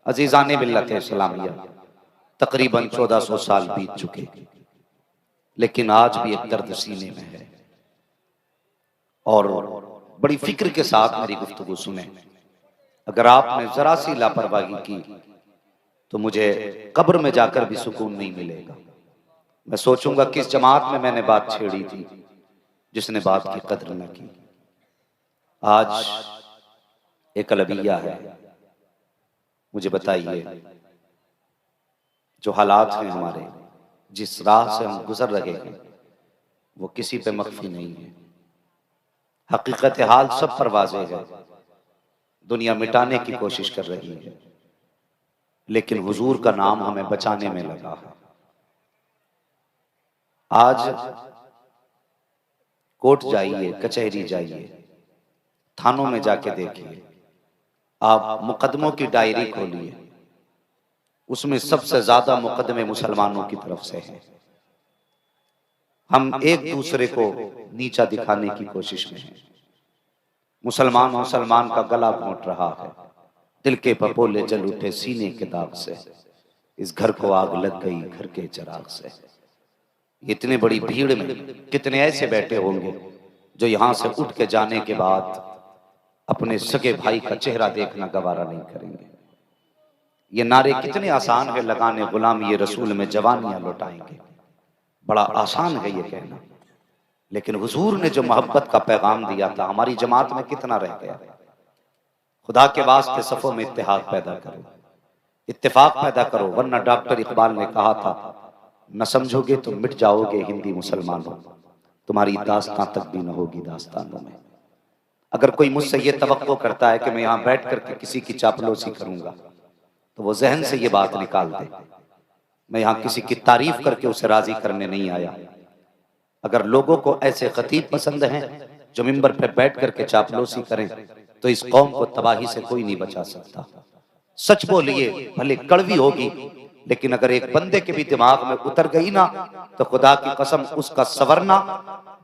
अजीजाने मिल्लत इस्लामिया, तकरीबन 1400 साल बीत चुके, लेकिन आज भी एक दर्द सीने में है। और बड़ी फिक्र के साथ मेरी गुफ्तगू सुने। अगर आपने जरा सी लापरवाही की तो मुझे कब्र में जाकर भी सुकून नहीं मिलेगा। मैं सोचूंगा किस जमात में मैंने बात छेड़ी थी जिसने बात की कद्र न की। आज एक अलविया है, मुझे बताइए जो हालात हैं हमारे, जिस राह से हम गुजर रहे हैं, वो किसी पे मख्फी नहीं है। हकीकत हाल सब पर वाज़ेह है। दुनिया मिटाने की कोशिश कर रही है, लेकिन हुजूर का नाम हमें बचाने में लगा है। आज कोर्ट जाइए, कचहरी जाइए, थानों में जाके देखिए, आप मुकदमों की डायरी खोलिए, उसमें सबसे ज्यादा मुकदमे मुसलमानों की तरफ से हैं। हम एक दूसरे को नीचा दिखाने की कोशिश में हैं। मुसलमान का गला घोंट रहा है, दिल के पपोले जल उठे सीने के दाग से, इस घर को आग लग गई घर के चिराग से। इतनी बड़ी भीड़ में कितने ऐसे बैठे होंगे जो यहां से उठ के जाने के बाद अपने सगे भाई का चेहरा देखना गवारा नहीं करेंगे। ये नारे कितने आसान है लगाने, गुलाम ये रसूल में जवानियां लौटाएंगे। बड़ा आसान है ये कहना, लेकिन हुजूर ने जो मोहब्बत का पैगाम दिया था हमारी जमात में कितना रह गया। खुदा के वास्ते सफों में इत्तेहाद पैदा करो, इत्तेफाक पैदा करो, वरना डॉक्टर इकबाल ने कहा था न समझोगे तो मिट जाओगे हिंदी मुसलमानों, तुम्हारी दास्तां तक भी न होगी दास्तानों में। अगर कोई मुझसे ये तवक्को करता है कि मैं यहाँ बैठ करके किसी की चापलूसी करूंगा तो वो जहन से ये बात निकाल दे। मैं यहाँ किसी की तारीफ करके उसे राजी करने नहीं आया। अगर लोगों को ऐसे खतीब पसंद हैं जो मिंबर पे बैठ करके चापलूसी करें तो इस कौम को तबाही से कोई नहीं बचा सकता। सच बोलिए, भले कड़वी होगी, लेकिन अगर एक बंदे के भी दिमाग में उतर गई ना तो खुदा की कसम उसका सवरना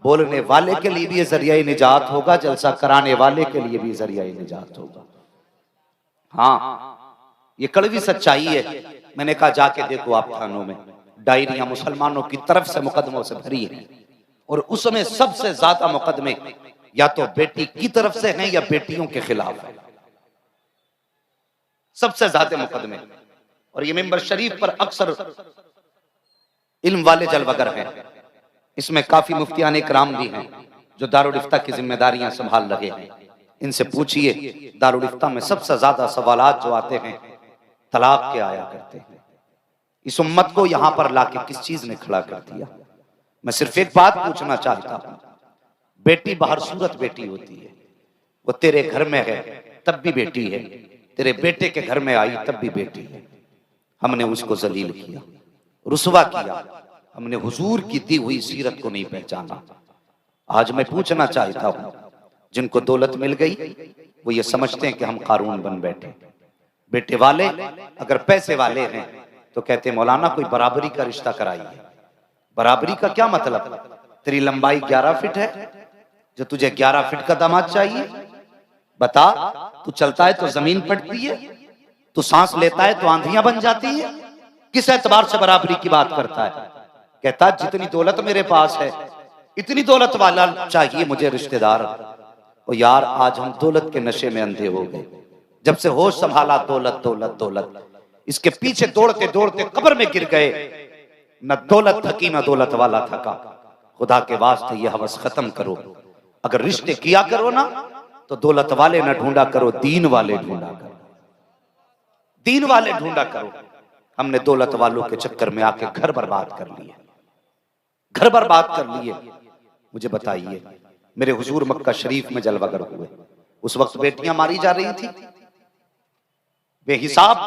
बोलने वाले के लिए भी जरिया निजात होगा, जलसा कराने वाले के लिए भी जरिया निजात होगा। हाँ, ये कड़वी सच्चाई है। मैंने कहा जाके देखो आप थानों में डायरियां मुसलमानों की तरफ से मुकदमों से भरी हैं, और उसमें सबसे ज्यादा मुकदमे या तो बेटी की तरफ से हैं या बेटियों के खिलाफ है, सबसे ज्यादा मुकदमे। और ये मिंबर शरीफ पर अक्सर इल्म वाले जलवगर हैं, इसमें काफी मुफ्तियान इकराम भी हैं जो दारुल इफ्ता की जिम्मेदारियां संभाल रहे हैं। इनसे पूछिए, दारुल इफ्ता में सबसे ज्यादा सवालात जो आते हैं तलाक के आया करते हैं। इस उम्मत को यहां पर लाके किस चीज ने खड़ा कर दिया? मैं सिर्फ एक बात पूछना चाहता हूं, बेटी बाहर सूरत बेटी होती है, वो तेरे घर में है तब भी बेटी है, तेरे बेटे के घर में आई तब भी बेटी है। हमने उसको जलील किया, रुसवा किया, हमने हुजूर की दी हुई सीरत को नहीं पहचाना। आज मैं पूछना चाहता हूं, जिनको दौलत मिल गई वो ये समझते हैं कि हम कारून बन बैठे। बेटे वाले अगर पैसे वाले हैं तो कहते मौलाना कोई बराबरी का रिश्ता कराइए। बराबरी का क्या मतलब? तेरी लंबाई 11 फीट है, जो तुझे 11 फीट का दामाद चाहिए? बता, तू चलता है तो जमीन पटती है, तू सांस लेता है तो आंधियां बन जाती है। किस एतबार से बराबरी की बात करता है? कहता जितनी दौलत मेरे पास है इतनी दौलत वाला चाहिए मुझे रिश्तेदार। और यार आज हम दौलत के नशे में अंधे हो गए। जब से होश संभाला दौलत दौलत दौलत, इसके पीछे दौड़ते दौड़ते कब्र में गिर गए। न दौलत थकी न दौलत वाला थका। खुदा के वास्ते ये हवस खत्म करो। अगर रिश्ते किया करो ना तो दौलत वाले न ढूंढा करो, दीन वाले ढूंढा करो, दीन वाले ढूंढा करो। हमने दौलत वालों के चक्कर में आके घर बर्बाद कर लिए, घर बर्बाद कर लिए। मुझे बताइए, मेरे हुजूर मक्का शरीफ में जलवागर हुए, उस वक्त बेटियां मारी जा रही थी, बेहिसाब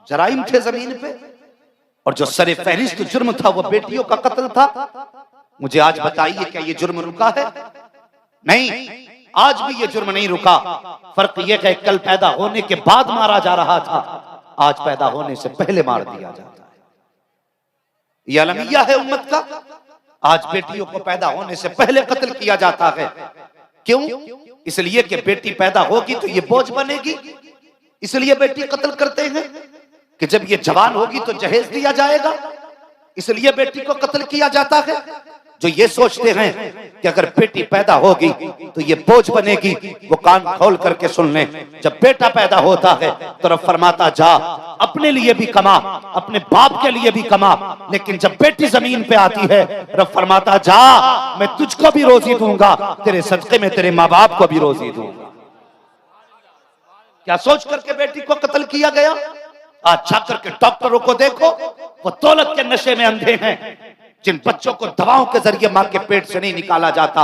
जराइम थे जमीन पे, और जो सरे फहरिस्त जुर्म था वो बेटियों का कत्ल था। मुझे आज बताइए क्या ये जुर्म रुका है? नहीं, आज भी ये जुर्म नहीं रुका। फर्क ये है कल पैदा होने के बाद मारा जा रहा था, आज पैदा होने से पहले मार दिया जाता है। ये अलमिया है उम्मत का। आज बेटियों को पैदा होने से पहले कत्ल किया जाता है। क्यों? इसलिए कि बेटी पैदा होगी तो ये बोझ बनेगी, इसलिए बेटी कत्ल करते हैं। कि जब ये जवान होगी तो जहेज दिया जाएगा, इसलिए बेटी को कत्ल किया जाता है। जो ये सोचते हैं कि अगर बेटी पैदा होगी तो ये बोझ बनेगी, वो कान खोल करके सुन लें। जब बेटा पैदा होता है तो रब फरमाता जा अपने लिए भी कमा, अपने बाप के लिए भी कमा, लेकिन जब बेटी जमीन पे आती है रब फरमाता जा मैं तुझको भी रोजी दूंगा, तेरे सदके में तेरे माँ बाप को भी रोजी दूंगा। क्या सोच करके बेटी को कत्ल किया गया? आज जाकर के डॉक्टरों को देखो, वो दौलत के नशे में अंधे हैं। जिन बच्चों को दवाओं के जरिए मां के पेट से नहीं निकाला जाता,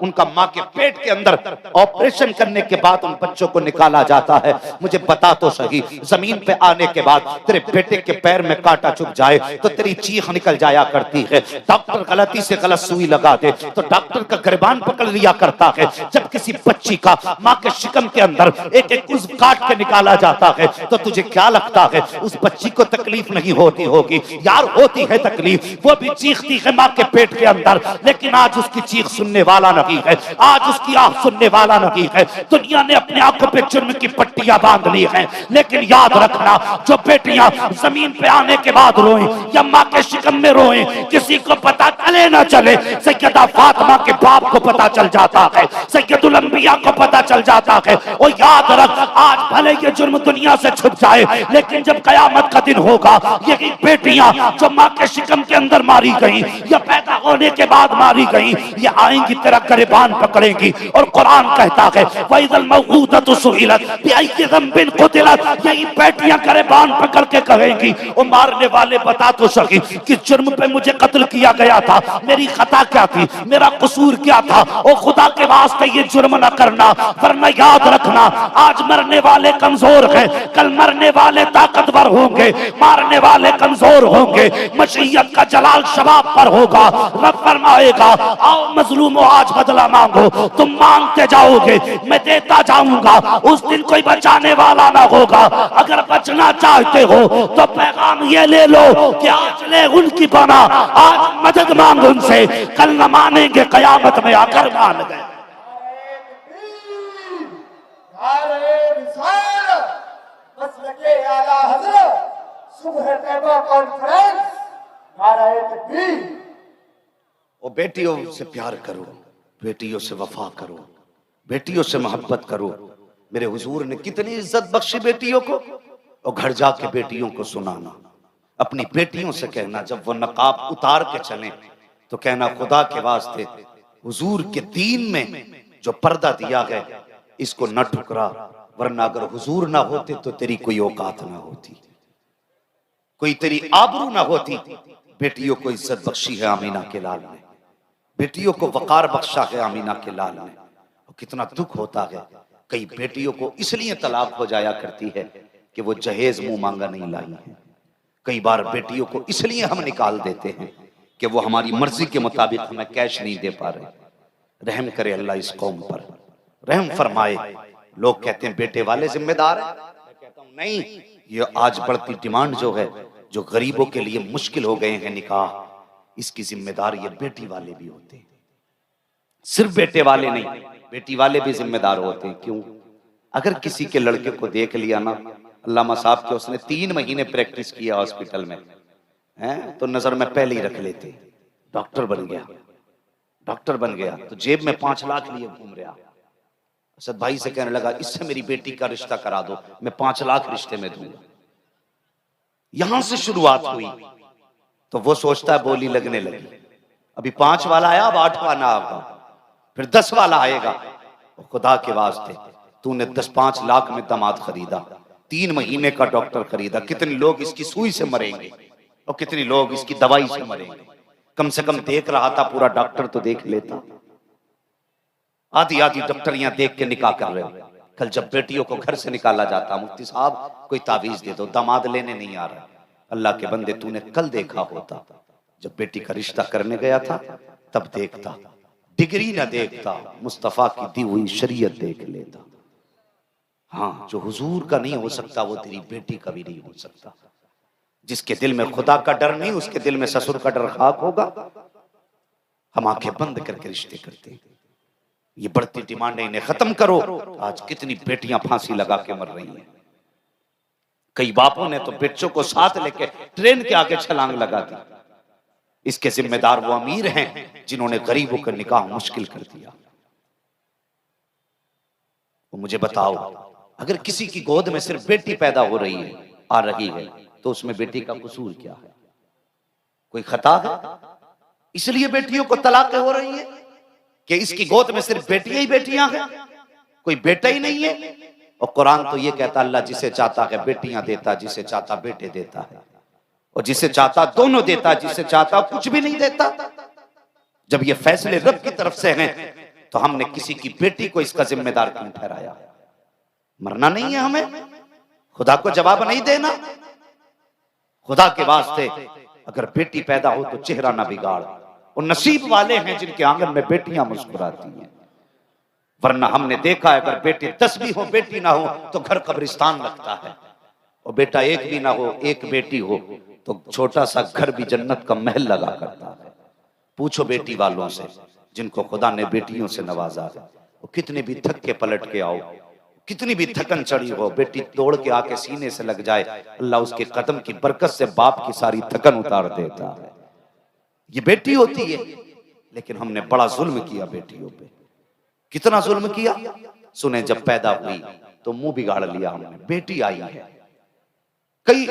उनका मां के पेट के अंदर ऑपरेशन करने के बाद उन बच्चों को निकाला जाता है। मुझे बता तो सही, जमीन पे आने के बाद तेरे बेटे के पैर में कांटा चुभ जाए तो तेरी चीख निकल जाया करती है। डॉक्टर गलती से गलत सुई लगा दे तो डॉक्टर का गिरबान पकड़ लिया करता है। जब किसी बच्ची का मां के शिकम के अंदर एक एक उस काट के निकाला जाता है तो तुझे क्या लगता है उस बच्ची को तकलीफ नहीं होती होगी? यार होती है तकलीफ, वो भी चीखती है मां के पेट के अंदर, लेकिन आज उसकी चीख सुनने वाला नहीं है, आज उसकी आह सुनने वाला नहीं है। दुनिया ने अपने आंखों पे जुर्म की पट्टियां बांध ली हैं, लेकिन याद रखना जो बेटियां जमीन पे आने के बाद रोएं या मां के शिकम में रोएं, किसी को पता चले ना चले, सैयदा फातिमा के बाप को पता चल जाता है, सैयदुल अंबिया को पता चल जाता है। और याद रख आज भले ये जुर्म दुनिया से छुप जाए, लेकिन जब कयामत का दिन होगा यही बेटियां जो मां के शिकम के अंदर मारी गई या पैदा होने के बाद मारी गई, ये आएंगी तेरा गिरबान पकड़ेंगी। और कुरान कहता है वइज़ल मौऊदतु सुइलत बिअय्यि ज़ंबिन क़ुतिलत, यही बेटियां गिरबान पकड़ के कहेंगी ओ मारने वाले बता तो सही कि जुर्म पे मुझे कत्ल किया गया था, मेरी खता क्या थी, मेरा कसूर क्या था? ओ खुदा के वास्ते ये जुर्म न करना, वरना याद रखना आज मरने वाले कमजोर हैं, कल मरने वाले ताकतवर होंगे, मारने वाले कमजोर होंगे, मशीयत का जलाल शबाब पर होगा। रब फरमाएगा आओ मजलूमों आज बदला मांगो, तुम मांगते जाओगे मैं देता जाऊंगा, उस दिन कोई बचाने वाला ना होगा। अगर बचना चाहते हो तो पैगाम ये ले लो कि आज ले उनकी बना, आज मदद मांग उनसे, कल न मानेंगे कयामत में आकर मान गए। ओ बेटियों से प्यार करो, बेटियों से वफा करो, बेटियों से मोहब्बत करो। मेरे हुजूर ने कितनी इज्जत बख्शी बेटियों को। और घर जाके बेटियों को सुनाना, अपनी बेटियों से कहना जब वो नकाब उतार के चले तो कहना खुदा के वास्ते हुजूर के दीन में जो पर्दा दिया है इसको न ठुकरा, वरना अगर हुजूर ना होते तो तेरी कोई औकात ना होती, कोई तेरी आबरू ना होती। बेटियों को इज्जत बख्शी है आमीना के लाल ने, बेटियों को वकार बख्शा है आमीना के लाल ने। और कितना दुख होता है, कई बेटियों को इसलिए तलाक हो जाया करती है कि वो जहेज मुंह मांगा नहीं लाई है। कई बार बेटियों को इसलिए हम निकाल देते हैं कि वो हमारी मर्जी के मुताबिक हमें कैश नहीं दे पा रहे। रहम करे अल्लाह इस कौम पर, रहम फरमाए। लोग कहते हैं बेटे वाले जिम्मेदार हैं, मैं कहता हूं नहीं, ये आज बढ़ती डिमांड जो है, जो गरीबों के लिए मुश्किल हो गए हैं निकाह, इसकी जिम्मेदार ये बेटी वाले भी होते हैं। सिर्फ बेटे वाले नहीं, बेटी वाले भी जिम्मेदार होते हैं। क्यों? अगर किसी के लड़के को देख लिया ना, अल्लामा साहब के उसने 3 महीने प्रैक्टिस किया हॉस्पिटल में हैं, तो नजर में पहले ही रख लेते, डॉक्टर बन गया, डॉक्टर बन गया तो जेब में 5 लाख लिए घूम रहा। असद भाई से कहने लगा इससे मेरी बेटी का रिश्ता करा दो, मैं 5 लाख रिश्ते में दूंगा। यहां से शुरुआत हुई तो वो सोचता है बोली लगने लगी, अभी 5 वाला आया, अब 8वां ना आएगा, फिर 10 वाला आएगा। खुदा के वास्ते तूने 10-5 लाख में दामाद खरीदा, 3 महीने का डॉक्टर खरीदा, कितने लोग इसकी सुई से मरेंगे और कितने लोग इसकी दवाई से मरेंगे। कम से कम देख रहा था, पूरा डॉक्टर तो देख लेता। आधी आधी डॉक्टरियां देख के निकाह कर रहे हो। कल जब बेटियों को घर से निकाला जाता, मुफ्ती साहब कोई तावीज दे दो, दामाद लेने नहीं आ रहा। अल्लाह के बंदे तूने कल देखा होता, जब बेटी का रिश्ता करने गया था तब देखता, डिग्री ना देखता, मुस्तफा की दी हुई शरीयत देख लेता। हाँ, जो हुजूर का नहीं हो सकता वो तेरी बेटी का भी नहीं हो सकता। जिसके दिल में खुदा का डर नहीं, उसके दिल में ससुर का डर खाक होगा। हम आंखें बंद करके रिश्ते करते हैं। ये बढ़ती डिमांड इन्हें खत्म करो। आज कितनी बेटियां फांसी लगा के मर रही हैं, कई बापों ने तो बच्चों को साथ लेके ट्रेन के आगे छलांग लगा दी। इसके जिम्मेदार वो अमीर हैं जिन्होंने गरीबों का निकाह मुश्किल कर दिया। वो मुझे बताओ, अगर किसी की गोद में सिर्फ बेटी पैदा हो रही है, आ रही है, तो उसमें बेटी का कसूर क्या है? कोई खता है? इसलिए बेटियों को तलाकें हो रही है कि इसकी गोद में सिर्फ बेटियां ही बेटियां हैं, कोई बेटा ही नहीं है। और कुरान तो ये कहता, अल्लाह जिसे चाहता है बेटियां देता, जिसे चाहता बेटे देता है, और जिसे चाहता दोनों देता, जिसे चाहता कुछ भी नहीं देता। जब ये फैसले रब की तरफ से हैं, तो हमने किसी की बेटी को इसका जिम्मेदार क्यों ठहराया? मरना नहीं है हमें? खुदा को जवाब नहीं देना? खुदा के वास्ते अगर बेटी पैदा हो तो चेहरा ना बिगाड़। और नसीब वाले हैं जिनके आंगन में बेटियां मुस्कुराती हैं, वरना हमने देखा है अगर बेटे 10 भी हो बेटी ना हो तो घर कब्रिस्तान लगता है। और बेटा एक भी ना हो, एक बेटी हो तो छोटा सा घर भी जन्नत का महल लगा करता है। पूछो बेटी वालों से जिनको खुदा ने बेटियों से नवाजा है, वो कितने भी थक के पलट के आओ, कितनी भी थकन चढ़ी हो, बेटी दौड़ के आके सीने से लग जाए, अल्लाह उसके कदम की बरकत से बाप की सारी थकन उतार देता है। ये बेटी होती है, लेकिन हमने बड़ा जुल्म किया बेटियों पे। कितना जुल्म किया? सुने, जब पैदा हुई तो मुंह बिगाड़ लिया हमने, बेटी आई है। कई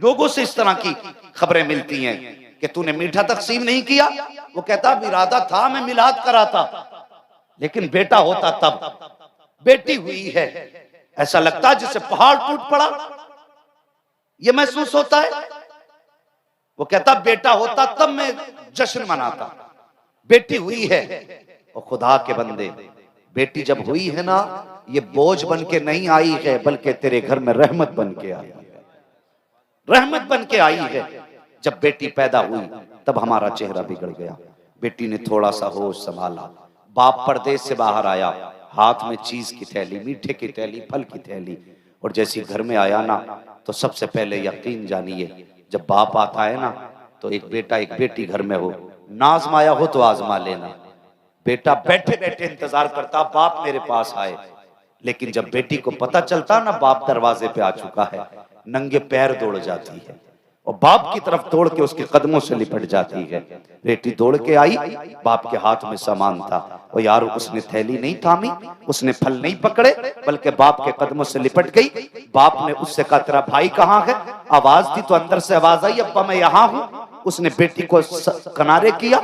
लोगों से इस तरह की खबरें मिलती हैं कि तूने मीठा तकसीम नहीं किया। वो कहता इरादा था मैं मिलाद कराता, लेकिन बेटा होता तब। बेटी हुई है, ऐसा लगता है जैसे पहाड़ टूट पड़ा, ये महसूस होता है। वो कहता बेटा होता तब मैं जश्न मनाता, बेटी हुई है। और खुदा के बंदे, बेटी जब हुई है ना, ये बोझ बन के नहीं आई है, बल्कि तेरे घर में रहमत बन के आई है। रहमत बन के आई है। जब बेटी पैदा हुई तब हमारा चेहरा बिगड़ गया। बेटी ने थोड़ा सा होश संभाला, बाप परदेश से बाहर आया, हाथ में चीज की थैली, मीठे की थैली, फल की थैली, और जैसी घर में आया ना, तो सबसे पहले यकीन जानिए, जब बाप आता है ना, तो एक बेटा एक बेटी घर में हो, नाज़माया हो तो आजमा लेना। बेटा बैठे बैठे इंतजार करता बाप मेरे पास आए, लेकिन जब बेटी को पता चलता ना बाप दरवाजे पे आ चुका है, नंगे पैर दौड़ जाती है और बाप की तरफ दौड़ के उसके कदमों से लिपट जाती है। बेटी दौड़ के आई, बाप के हाथ में सामान था, और यार उसने थैली नहीं थामी, उसने फल नहीं पकड़े, बल्कि बाप के कदमों से लिपट गई। बाप ने उससे कहा तेरा भाई कहाँ है? आवाज थी तो अंदर से आवाज आई, अब्बा मैं यहाँ हूँ। उसने बेटी को किनारे किया,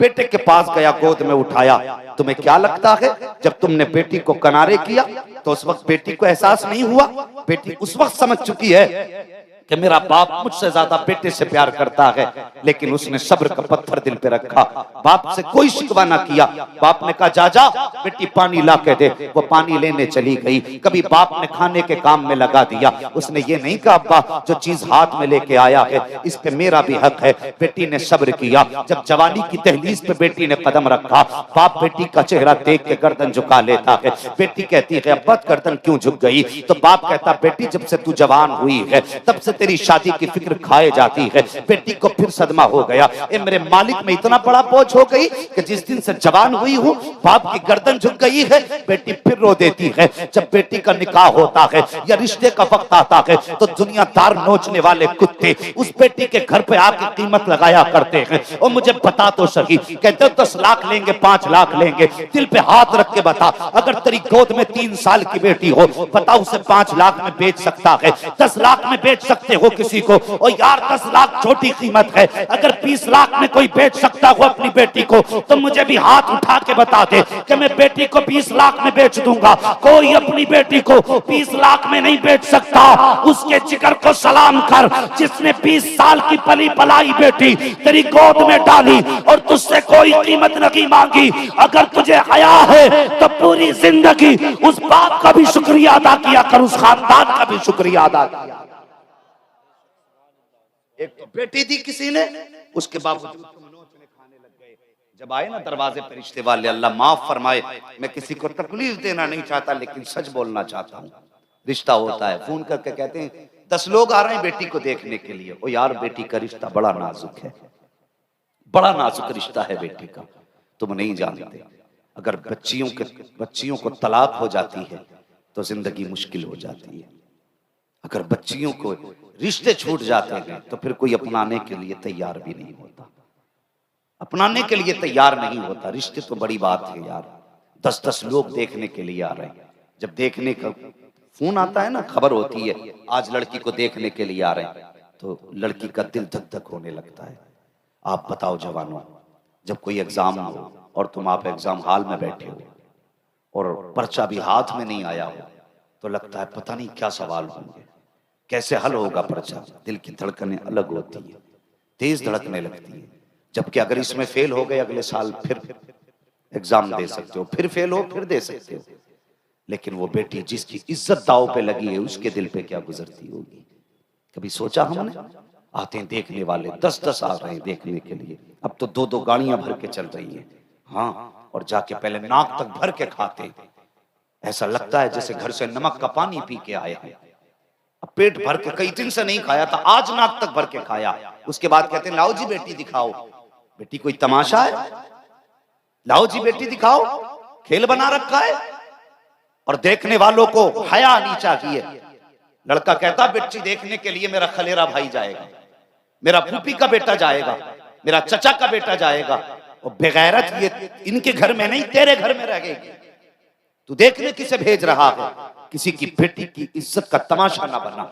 बेटे के पास गया, गोद में उठाया। तुम्हें क्या लगता है जब तुमने बेटी को किनारे किया तो उस वक्त बेटी को एहसास नहीं हुआ? बेटी उस वक्त समझ चुकी है कि मेरा बाप मुझसे ज्यादा बेटे से प्यार करता है, लेकिन उसने सब्र का पत्थर दिल पे रखा, बाप से कोई शिकवा ना किया। बाप ने कहा जा जा बेटी पानी ला के दे, वो पानी लेने चली गई। कभी बाप ने खाने के काम में लगा दिया, उसने ये नहीं कहा अब्बा जो चीज हाथ में लेके आया है इस पे मेरा भी हक है। बेटी ने सब्र किया। जब जवानी की दहलीज पे बेटी ने कदम रखा, बाप बेटी का चेहरा देख के गर्दन झुका लेता है। बेटी कहती है अब्बा गर्दन क्यों झुक गई? तो बाप कहता बेटी जब से तू जवान हुई है तब से तेरी शादी की फिक्र खाए जाती है। बेटी को फिर सदमा हो गया, ए मेरे मालिक में इतना बड़ा बोझ हो गई कि जिस दिन से जवान हुई हूँ बाप की गर्दन झुक गई है। बेटी फिर रो देती है। जब बेटी का निकाह होता है या रिश्ते का वक्त आता है तो दुनियादार नोचने वाले कुत्ते उस बेटी के घर पे आके कीमत लगाया करते हैं। और मुझे बता तो सही, कहते 10 लाख लेंगे 5 लाख लेंगे, दिल पे हाथ रख के बता, अगर तेरी गोद में 3 साल की बेटी हो बता उसे 5 लाख में बेच सकता है, 10 लाख में बेच सकते हो किसी को? और यार 10 लाख छोटी कीमत है, अगर 20 लाख में कोई बेच सकता हो अपनी बेटी को तो मुझे भी हाथ उठा के बता दे कि मैं बेटी को 20 लाख में बेच दूंगा। कोई अपनी बेटी को 20 लाख में नहीं बेच सकता। उसके जिगर को सलाम कर जिसने 20 साल की पली पलाई बेटी तेरी गोद में डाली और तुझसे कोई कीमत नहीं मांगी। अगर तुझे हया है तो पूरी जिंदगी उस बाप का भी शुक्रिया अदा किया कर, उस खानदान का भी शुक्रिया अदा किया। एक तो बेटी दी किसी ने, उसके बावजूद नोचने खाने लग गए। जब आए ना दरवाजे पर रिश्ते वाले, अल्लाह माफ फरमाए, मैं किसी को तकलीफ देना नहीं चाहता लेकिन सच बोलना चाहता हूँ। रिश्ता होता है, फोन करके कहते हैं 10 लोग आ रहे हैं बेटी को देखने के लिए। ओ यार बेटी का रिश्ता बड़ा नाजुक है, बड़ा नाजुक रिश्ता है बेटी का, तुम नहीं जानते। अगर बच्चियों को तलाक हो जाती है तो जिंदगी मुश्किल हो जाती है। अगर बच्चियों को रिश्ते छूट जाते हैं तो फिर कोई अपनाने के लिए तैयार भी नहीं होता, अपनाने के लिए तैयार नहीं होता। रिश्ते तो बड़ी बात है यार, 10-10 लोग देखने के लिए आ रहे हैं। जब देखने का फोन आता है ना, खबर होती है आज लड़की को देखने के लिए आ रहे हैं, तो लड़की का दिल धक धक होने लगता है। आप बताओ जवानों, जब कोई एग्जाम हो और तुम आप एग्जाम हॉल में बैठे हो और पर्चा भी हाथ में नहीं आया हो, तो लगता है पता नहीं क्या सवाल होंगे, कैसे हल होगा पर्चा। दिल की धड़कनें अलग होती है, तेज धड़कने लगती है। जबकि अगर इसमें फेल हो गए, अगले साल फिर एग्जाम दे सकते हो, फिर फेल हो फिर दे सकते हो। लेकिन वो बेटी जिसकी इज्जत दाव पे लगी है, उसके दिल पे क्या गुजरती होगी, कभी सोचा हमने? आते हैं देखने वाले 10-10 आ रहे हैं देखने के लिए। अब तो 2-2 गाड़ियां भर के चल रही है। हाँ, और जाके पहले नाक तक भर के खाते हैं। ऐसा लगता है जैसे घर से नमक का पानी पी के आए हैं। अब पेट भर के, कई दिन से नहीं खाया था, आज नाक तक भर के खाया। उसके बाद कहते हैं लाओ जी बेटी दिखाओ। बेटी कोई तमाशा है? लाओ जी बेटी दिखाओ, खेल बना रखा है। और देखने वालों को हया आनी चाहिए। लड़का कहता बेटी देखने के लिए मेरा खलेरा भाई जाएगा, मेरा फूफी का बेटा जाएगा, मेरा चचा का बेटा जाएगा, और बेगैरत ये इनके घर में नहीं तेरे घर में रहेगी। तू देखने किसे भेज रहा है? किसी की बेटी की इज्जत का तमाशा ना बना।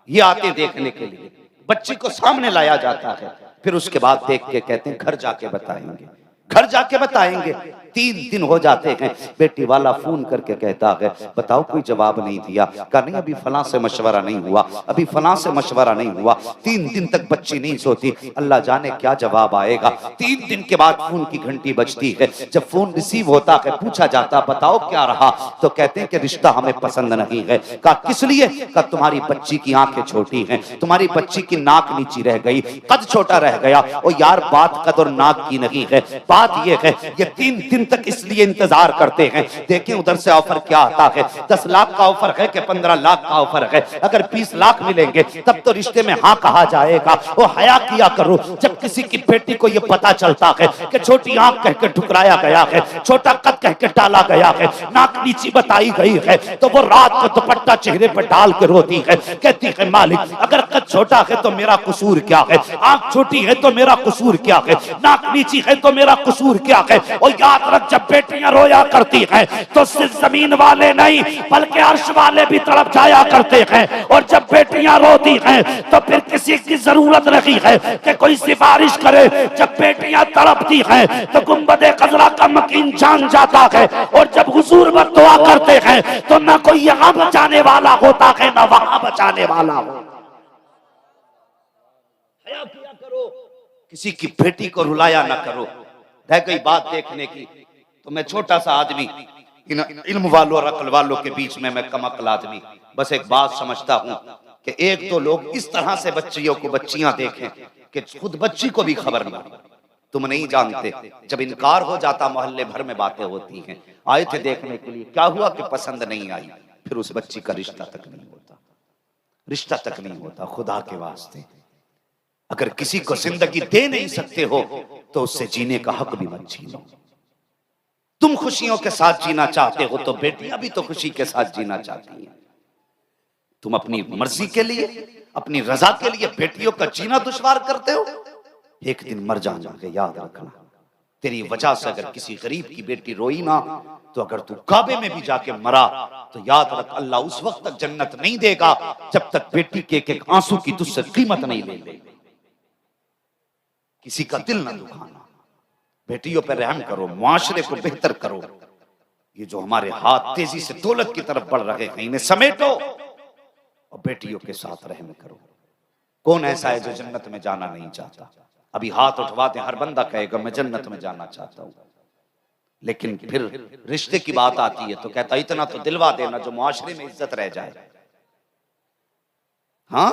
ये आते देखने के लिए, बच्ची को सामने लाया जाता है, फिर उसके बाद देख के कहते हैं घर जाके बताएंगे, घर जाके बताएंगे। 3 दिन हो जाते हैं, बेटी वाला फोन करके कहता है बताओ कोई जवाब नहीं दिया। कहा नहीं अभी फलां से मशवरा नहीं हुआ, अभी फलां से मशवरा नहीं हुआ। 3 दिन तक बच्ची नहीं सोती, अल्लाह जाने क्या जवाब आएगा। 3 दिन के बाद फोन की घंटी बजती है। जब फोन रिसीव होता है, पूछा जाता बताओ क्या रहा, तो कहते हैं कि रिश्ता हमें पसंद नहीं है। कहा किस लिए? कहा तुम्हारी बच्ची की आंखें छोटी हैं, तुम्हारी बच्ची की नाक नीची रह गई, कद छोटा रह गया। और यार बात कद और नाक की नहीं है, बात यह है ये 3 दिन तक इसलिए इंतजार करते हैं। देखें उधर से ऑफर क्या आता है, 10 लाख का ऑफर है कि 15 लाख का ऑफर है। अगर 20 लाख मिलेंगे तब तो रिश्ते में हाँ कहा जाएगा। वो हया किया करो, जब किसी की बेटी को ये पता चलता है कि छोटी आंख कह के ठुकराया गया है, छोटा कद कह के टाला गया है, नाक नीची बताई गई है, तो वो रात को दुपट्टा चेहरे पर डाल के रोती है, कहती है मालिक अगर कद छोटा है तो मेरा कसूर क्या है, आंख छोटी है तो मेरा कसूर क्या है, नाक नीची है तो मेरा कसूर क्या है। और याद रख जब बेटियां रोया करती हैं तो सिर्फ जमीन वाले नहीं बल्कि अर्श वाले भी तड़प जाया करते हैं। और जब बेटियां रोती हैं तो फिर किसी की जरूरत नहीं है कि कोई सिफारिश करे। जब बेटियां तड़पती हैं तो गुंबदे खजरा का मकीन जान जाता है। और जब हुजूर पर दुआ करते हैं तो ना कोई यहाँ बचाने वाला होता है ना वहां बचाने वाला हो। हया किया करो, किसी की बेटी को रुलाया ना करो। रह गई बात देखने की, तो मैं छोटा सा आदमी, इल्म वालों और अक्ल वालों के बीच में मैं कम अक्ल आदमी, बस एक बात समझता हूं कि एक तो लोग इस तरह से बच्चियों को बच्चियां देखें कि खुद बच्ची को भी खबर ना। तुम नहीं जानते, जब इनकार हो जाता मोहल्ले भर में बातें होती हैं, आए थे देखने के लिए, क्या हुआ कि पसंद नहीं आई, फिर उस बच्ची का रिश्ता तक नहीं होता, रिश्ता तक नहीं होता। खुदा के वास्ते अगर किसी को जिंदगी दे नहीं सकते हो तो उससे जीने का हक भी मत छीनो। तुम खुशियों के साथ जीना चाहते हो तो बेटियां भी तो खुशी के साथ जीना चाहती हैं। तुम अपनी मर्जी के लिए, अपनी रजा के लिए बेटियों का जीना दुश्वार करते हो। एक दिन मर जाओगे, याद रखना। तेरी वजह से अगर किसी गरीब की बेटी रोई ना, तो अगर तू काबे में भी जाके मरा तो याद रख अल्लाह उस वक्त तक जन्नत नहीं देगा जब तक बेटी के एक आंसू की तुझसे कीमत नहीं ले ले। किसी का दिल ना दुखाना, बेटियों पर रहम करो, मुआशरे को बेहतर करो। ये जो हमारे हाथ तेजी से दौलत की तरफ बढ़ रहे हैं, इन्हें समेटो और बेटियों के साथ रहम करो। कौन ऐसा है जो जन्नत में जाना नहीं चाहता? अभी हाथ उठवा दे, हर बंदा कहेगा मैं जन्नत में जाना चाहता हूं। लेकिन फिर रिश्ते की बात आती है तो कहता इतना तो दिलवा देना जो मुआशरे में इज्जत रह जाए। हाँ,